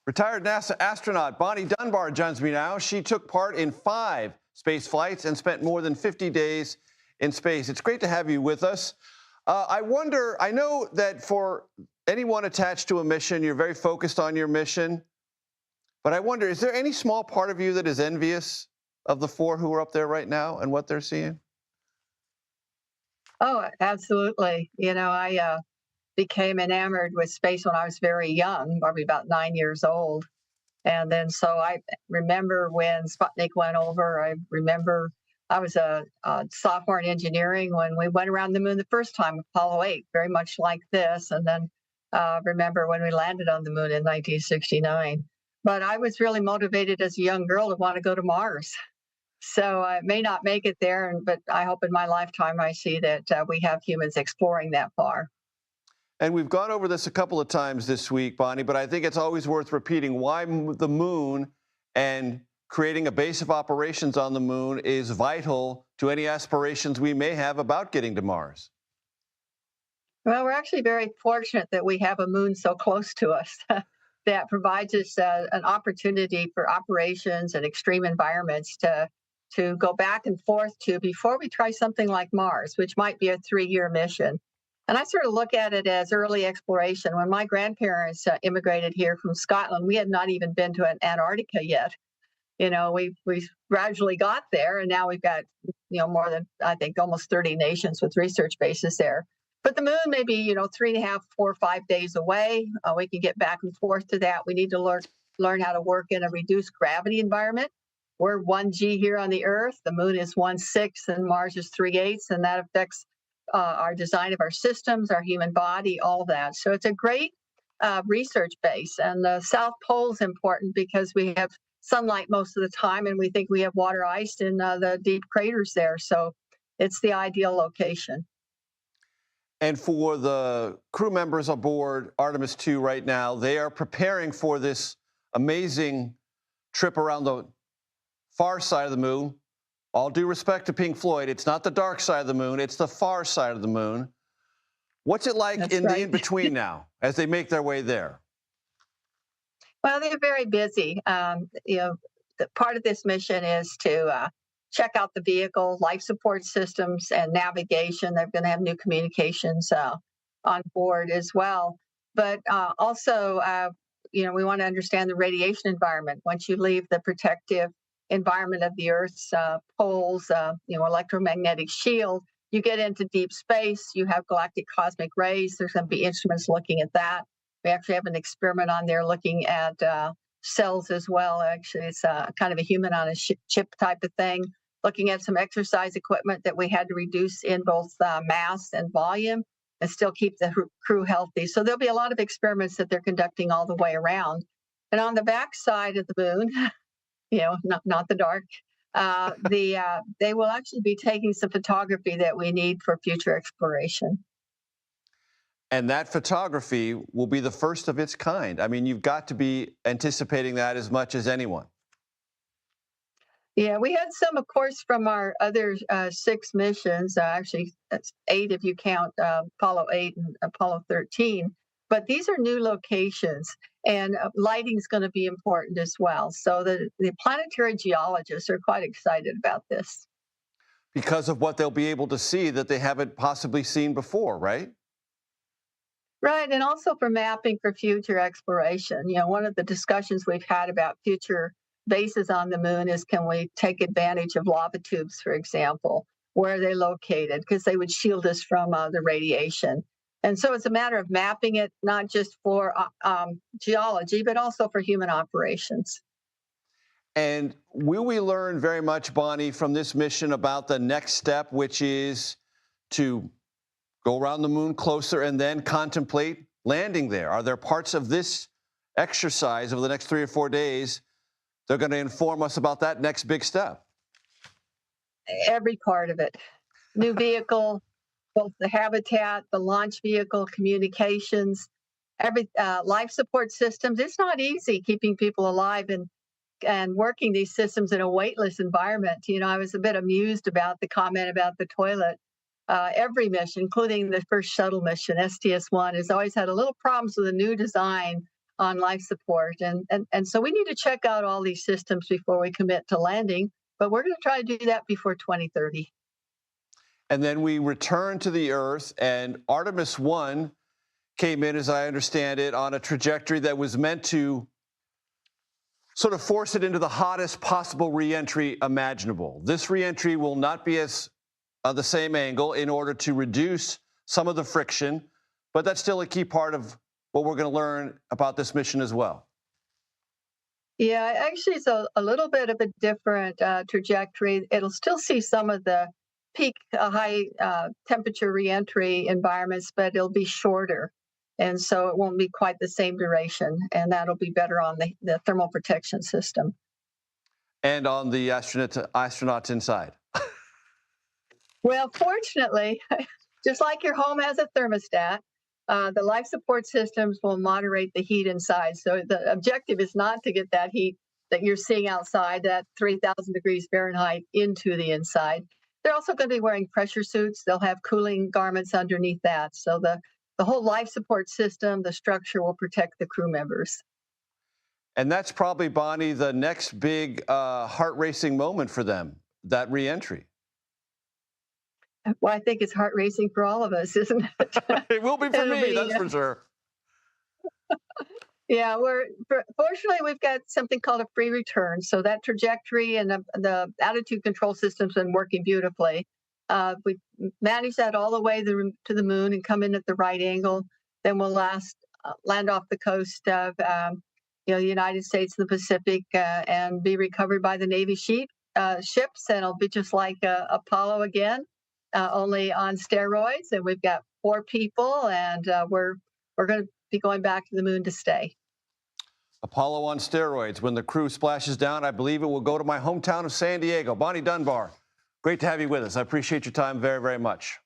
Retired NASA astronaut Bonnie Dunbar joins me now. She took part in 5 space flights and spent more than 50 days in space. It's great to have you with us. I know that for anyone attached to a mission, you're very focused on your mission. But I wonder, is there any small part of you that is envious of the 4 who are up there right now and what they're seeing? Oh, absolutely. I became enamored with space when I was very young, probably about 9 years old. And then so I remember when Sputnik went over. I remember I was a sophomore in engineering when we went around the moon the first time, Apollo 8, very much like this. And then remember when we landed on the moon in 1969. But I was really motivated as a young girl to want to go to Mars. So I may not make it there, but I hope in my lifetime I see that we have humans exploring that far. And we've gone over this a couple of times this week, Bonnie, but I think it's always worth repeating why the moon and creating a base of operations on the moon is vital to any aspirations we may have about getting to Mars. Well, we're actually very fortunate that we have a moon so close to us that provides us an opportunity for operations and extreme environments to go back and forth to before we try something like Mars, which might be a 3-year mission. And I sort of look at it as early exploration. When my grandparents immigrated here from Scotland, we had not even been to Antarctica yet. We gradually got there, and now we've got more than, I think, almost 30 nations with research bases there. But the moon may be 3.5, 4, 5 days away. We can get back and forth to that. We need to learn how to work in a reduced gravity environment. We're 1G here on the Earth. The moon is 1/6, and Mars is 3/8, and that affects our design of our systems, our human body, all that. So it's a great research base. And the South Pole is important because we have sunlight most of the time, and we think we have water ice in the deep craters there. So it's the ideal location. And for the crew members aboard Artemis II right now, they are preparing for this amazing trip around the far side of the moon. All due respect to Pink Floyd, it's not the dark side of the moon, it's the far side of the moon. What's it like That's in the right. in-between now as they make their way there? Well, they're very busy. Part of this mission is to check out the vehicle, life support systems, and navigation. They're going to have new communications on board as well. But also, we want to understand the radiation environment. Once you leave the protective environment of the Earth's poles, electromagnetic shield, you get into deep space. You have galactic cosmic rays. There's going to be instruments looking at that. We actually have an experiment on there looking at cells as well. Actually, it's kind of a human on a chip type of thing, looking at some exercise equipment that we had to reduce in both mass and volume and still keep the crew healthy. So there'll be a lot of experiments that they're conducting all the way around. And on the back side of the moon, not the dark, they will actually be taking some photography that we need for future exploration. And that photography will be the first of its kind. I mean, you've got to be anticipating that as much as anyone. Yeah, we had some, of course, from our other 6 missions. Actually, that's 8 if you count Apollo 8 and Apollo 13. But these are new locations, and lighting is going to be important as well. So the planetary geologists are quite excited about this. Because of what they'll be able to see that they haven't possibly seen before, right? Right, and also for mapping for future exploration. One of the discussions we've had about future bases on the moon is, can we take advantage of lava tubes, for example? Where are they located? Because they would shield us from the radiation. And so it's a matter of mapping it, not just for geology, but also for human operations. And will we learn very much, Bonnie, from this mission about the next step, which is to go around the moon closer and then contemplate landing there? Are there parts of this exercise over the next 3 or 4 days that are going to inform us about that next big step? Every part of it. New vehicle, both the habitat, the launch vehicle, communications, every life support systems. It's not easy keeping people alive and working these systems in a weightless environment. I was a bit amused about the comment about the toilet. Every mission, including the first shuttle mission, STS-1, has always had a little problems with the new design on life support. And so we need to check out all these systems before we commit to landing, but we're going to try to do that before 2030. And then we return to the Earth, and Artemis I came in, as I understand it, on a trajectory that was meant to sort of force it into the hottest possible reentry imaginable. This reentry will not be as the same angle in order to reduce some of the friction, but that's still a key part of what we're going to learn about this mission as well. Yeah, actually, it's a little bit of a different trajectory. It'll still see some of the peak high temperature reentry environments, but it'll be shorter. And so it won't be quite the same duration, and that'll be better on the thermal protection system. And on the astronauts inside. Well, fortunately, just like your home has a thermostat, the life support systems will moderate the heat inside. So the objective is not to get that heat that you're seeing outside, that 3,000 degrees Fahrenheit, into the inside. They're also going to be wearing pressure suits. They'll have cooling garments underneath that. So the whole life support system, the structure, will protect the crew members. And that's probably, Bonnie, the next big heart-racing moment for them, that reentry. Well, I think it's heart racing for all of us, isn't it? It will be for me, that's for sure. Yeah, fortunately, we've got something called a free return. So that trajectory and the attitude control system's been working beautifully. We managed that all the way to the moon and come in at the right angle. Then we'll land off the coast of the United States and the Pacific and be recovered by the Navy ships. And it'll be just like Apollo again, only on steroids. And we've got 4 people, and we're going to be going back to the moon to stay. Apollo on steroids. When the crew splashes down, I believe it will go to my hometown of San Diego. Bonnie Dunbar, great to have you with us. I appreciate your time very, very much.